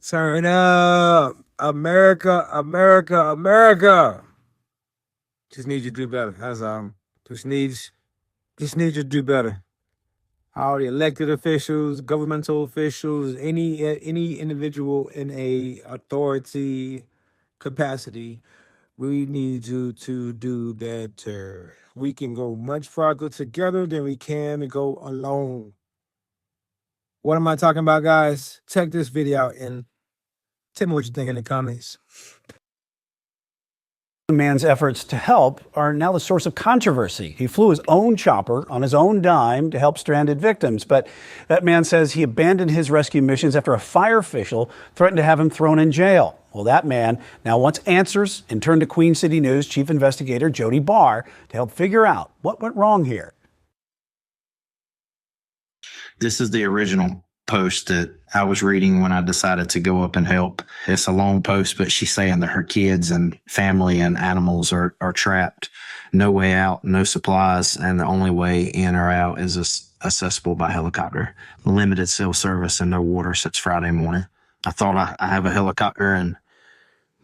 Turn up. America, America, America. Just need you to do better. That's just need you to do better. All the elected officials, governmental officials, any individual in a authority capacity, we need you to do better. We can go much farther together than we can go alone. What am I talking about, guys? Check this video out and tell me what you think in the comments. The man's efforts to help are now the source of controversy. He flew his own chopper on his own dime to help stranded victims, but that man says he abandoned his rescue missions after a fire official threatened to have him thrown in jail. Well, that man now wants answers and turned to Queen City News chief investigator Jody Barr to help figure out what went wrong here. This is the original post that I was reading when I decided to go up and help. It's a long post, but she's saying that her kids and family and animals are trapped. No way out, no supplies, and the only way in or out is accessible by helicopter. Limited cell service and no water since Friday morning. I thought I have a helicopter and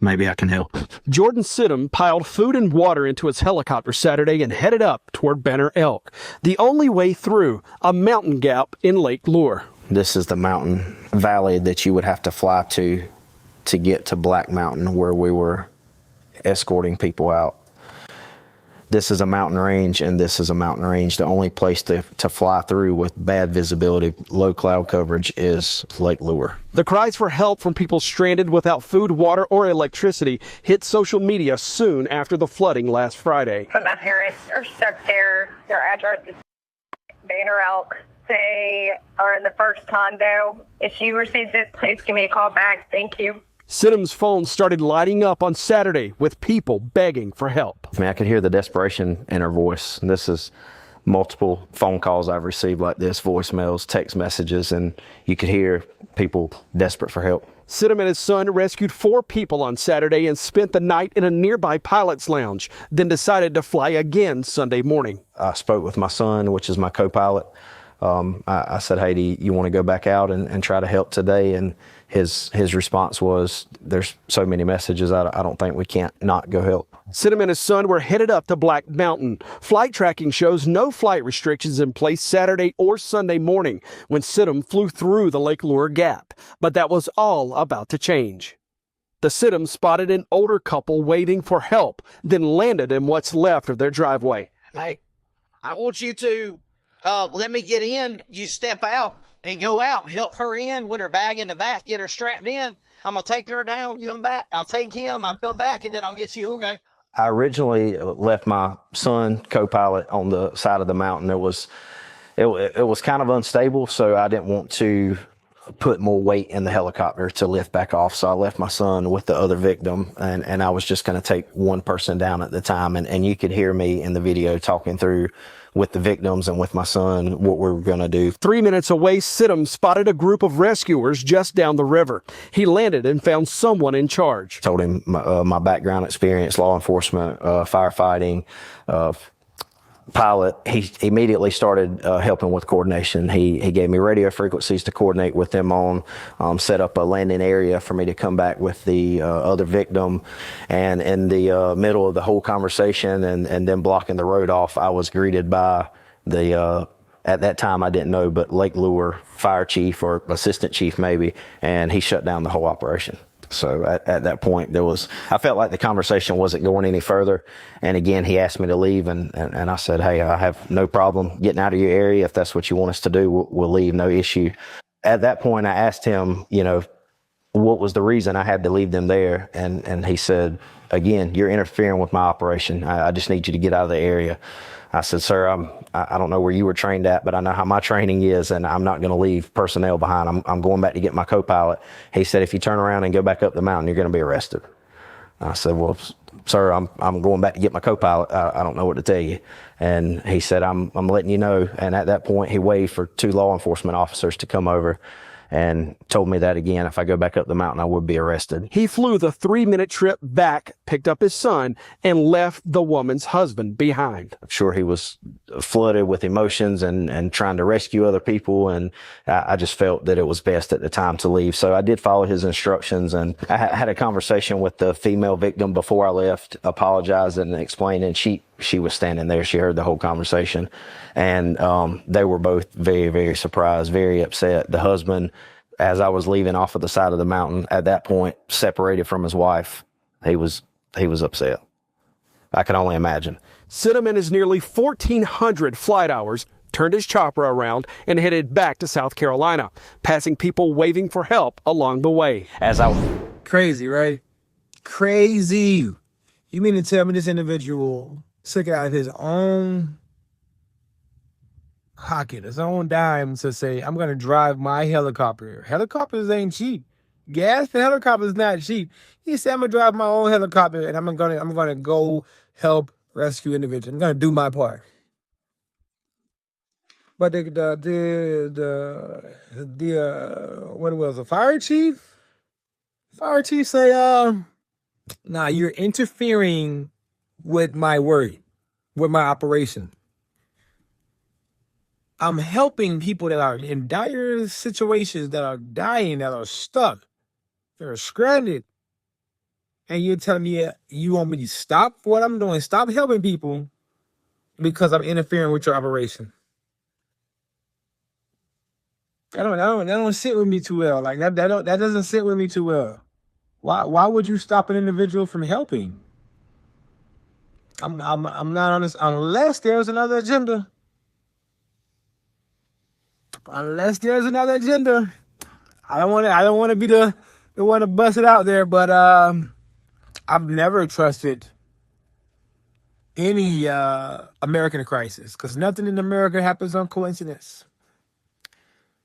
maybe I can help. Jordan Sidham piled food and water into his helicopter Saturday and headed up toward Banner Elk, the only way through a mountain gap in Lake Lure. This is the mountain valley that you would have to fly to get to Black Mountain, where we were escorting people out. This is a mountain range, and this is a mountain range. The only place to fly through with bad visibility, low cloud coverage, is Lake Lure. The cries for help from people stranded without food, water, or electricity hit social media soon after the flooding last Friday. But my parents are stuck there. Their address is Banner Elk. They are in the first condo. If you receive this, please give me a call back. Thank you. Sidham's phone started lighting up on Saturday with people begging for help. I mean, I could hear the desperation in her voice. This is multiple phone calls I've received like this, voicemails, text messages, and you could hear people desperate for help. Sidham and his son rescued 4 people on Saturday and spent the night in a nearby pilot's lounge, then decided to fly again Sunday morning. I spoke with my son, which is my co-pilot. I said, hey, do you want to go back out and try to help today? And his response was, there's so many messages, I don't think we can't not go help. Sidham and his son were headed up to Black Mountain. Flight tracking shows no flight restrictions in place Saturday or Sunday morning when Sidham flew through the Lake Lure Gap. But that was all about to change. The Sidham spotted an older couple waiting for help, then landed in what's left of their driveway. Hey, I want you to let me get in. You step out and go out. Help her in with her bag in the back. Get her strapped in. I'm going to take her down. You come back. I'll take him. I'll go back, and then I'll get you. Okay. I originally left my son, co-pilot, on the side of the mountain. It was kind of unstable, so I didn't want to put more weight in the helicopter to lift back off. So I left my son with the other victim, and I was just going to take one person down at the time. And you could hear me in the video talking through with the victims and with my son what we're going to do. 3 minutes away, Sidham spotted a group of rescuers just down the river. He landed and found someone in charge. Told him my background experience, law enforcement, firefighting, pilot. He immediately started helping with coordination. He gave me radio frequencies to coordinate with them on, set up a landing area for me to come back with the other victim. And in the middle of the whole conversation and then blocking the road off, I was greeted by the, at that time I didn't know, but Lake Lure fire chief or assistant chief maybe, and he shut down the whole operation. So at that point, I felt like the conversation wasn't going any further. And again, he asked me to leave, and I said, hey, I have no problem getting out of your area. If that's what you want us to do, we'll leave, no issue. At that point, I asked him, what was the reason I had to leave them there? And he said, again, you're interfering with my operation. I just need you to get out of the area. I said, sir, I don't know where you were trained at, but I know how my training is, and I'm not going to leave personnel behind. I'm going back to get my co-pilot. He said, if you turn around and go back up the mountain, you're going to be arrested. I said, well, sir, I'm going back to get my co-pilot. I don't know what to tell you. And he said, I'm letting you know. And at that point, he waved for 2 law enforcement officers to come over. and told me that again, if I go back up the mountain, I would be arrested. He flew the 3-minute trip back, picked up his son, and left the woman's husband behind. I'm sure he was flooded with emotions and trying to rescue other people. And I just felt that it was best at the time to leave. So I did follow his instructions, and I had a conversation with the female victim before I left, apologized and explained, and she was standing there. She heard the whole conversation, and they were both very, very surprised, very upset. The husband, as I was leaving off of the side of the mountain at that point, separated from his wife, he was upset. I can only imagine. Sidham and his nearly 1,400 flight hours turned his chopper around and headed back to South Carolina, passing people waving for help along the way. As I Crazy, right? Crazy. You mean to tell me this individual took out his own pocket, his own dime to say, I'm going to drive my helicopter. Helicopters ain't cheap. Gas for helicopters is not cheap. He said, I'm going to drive my own helicopter, and I'm going to go help rescue individuals. I'm going to do my part. But what it was, the fire chief? Fire chief say, nah, you're interfering with my work, with my operation. I'm helping people that are in dire situations, that are dying, that are stuck, they're stranded. And you're telling me you want me to stop what I'm doing, stop helping people because I'm interfering with your operation. That don't sit with me too well. Like that doesn't sit with me too well. Why would you stop an individual from helping? I'm not honest unless there's another agenda. Unless there's another agenda. I don't want to be the one to bust it out there, but I've never trusted any American crisis, because nothing in America happens on coincidence.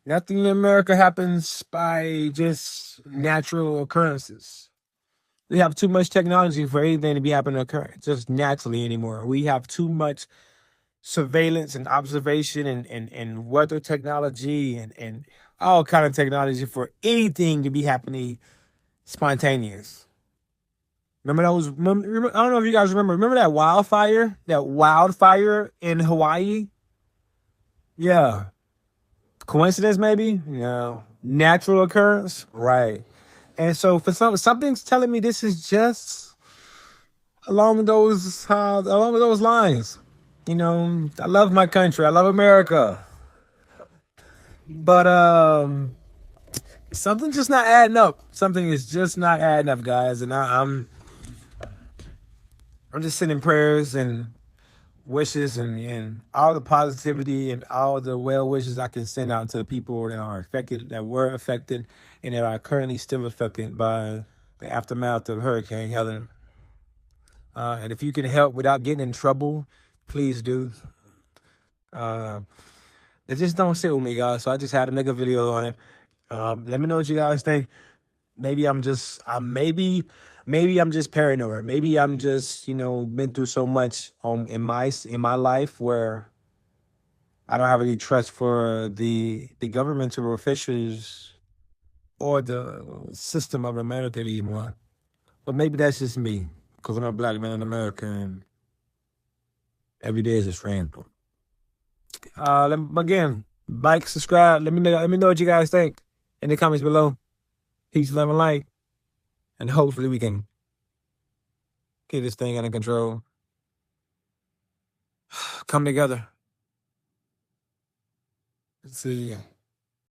Nothing in America happens by just natural occurrences. We have too much technology for anything to be happening to occur just naturally anymore. We have too much surveillance and observation and weather technology and all kind of technology for anything to be happening spontaneous. Remember those? I don't know if you guys remember. Remember that wildfire? That wildfire in Hawaii? Yeah. Coincidence, maybe? No. Natural occurrence? Right. And so for something's telling me this is just along those lines. You know, I love my country. I love America. But something's just not adding up. Something is just not adding up, guys. And I'm just sending prayers and wishes and all the positivity and all the well wishes I can send out to the people that are affected, that were affected, and that are currently still affected by the aftermath of Hurricane Helen. And if you can help without getting in trouble, please do. It just don't sit with me, guys. So I just had to make a video on it. Let me know what you guys think. Maybe I'm just paranoid. Maybe I'm just, been through so much in my life where I don't have any trust for the governmental officials or the system of America anymore. But maybe that's just me, because I'm a black man in America and every day is just random. Again, like, subscribe. Let me know what you guys think in the comments below. Peace, love, and light. And hopefully we can get this thing under control. Come together. See ya.